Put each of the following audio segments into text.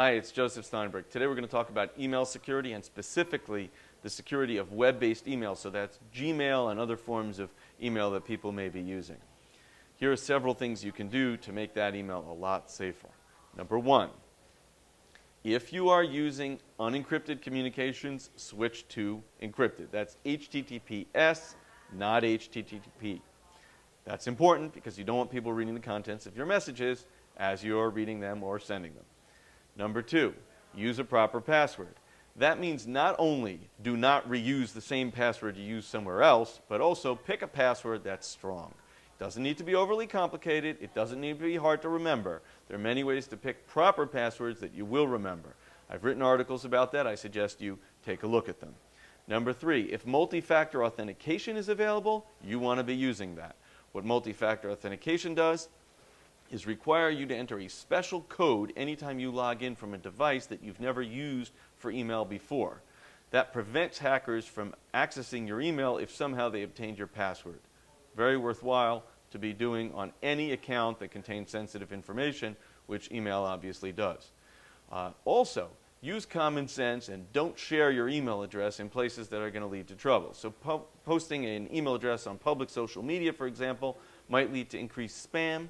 Hi, it's Joseph Steinberg. Today we're going to talk about email security and specifically the security of web-based email. So that's Gmail and other forms of email that people may be using. Here are several things you can do to make that email a lot safer. Number one, if you are using unencrypted communications, switch to encrypted. That's HTTPS, not HTTP. That's important because you don't want people reading the contents of your messages as you're reading them or sending them. Number two, use a proper password. That means not only do not reuse the same password you use somewhere else, but also pick a password that's strong. It doesn't need to be overly complicated. It doesn't need to be hard to remember. There are many ways to pick proper passwords that you will remember. I've written articles about that. I suggest you take a look at them. Number three, if multi-factor authentication is available, you want to be using that. What multi-factor authentication does is require you to enter a special code anytime you log in from a device that you've never used for email before. That prevents hackers from accessing your email if somehow they obtained your password. Very worthwhile to be doing on any account that contains sensitive information, which email obviously does. Also, use common sense and don't share your email address in places that are going to lead to trouble. So posting an email address on public social media, for example, might lead to increased spam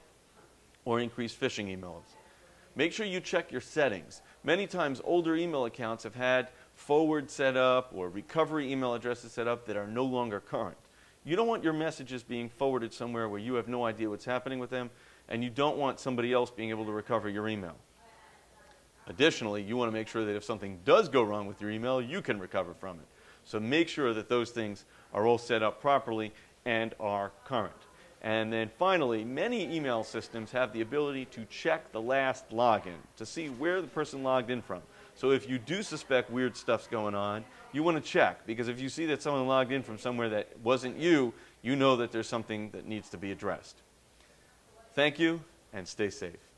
or increased phishing emails. Make sure you check your settings. Many times older email accounts have had forward set up or recovery email addresses set up that are no longer current. You don't want your messages being forwarded somewhere where you have no idea what's happening with them, and you don't want somebody else being able to recover your email. Additionally, you want to make sure that if something does go wrong with your email, you can recover from it. So make sure that those things are all set up properly and are current. And then finally, many email systems have the ability to check the last login to see where the person logged in from. So if you do suspect weird stuff's going on, you want to check, because if you see that someone logged in from somewhere that wasn't you, you know that there's something that needs to be addressed. Thank you, and stay safe.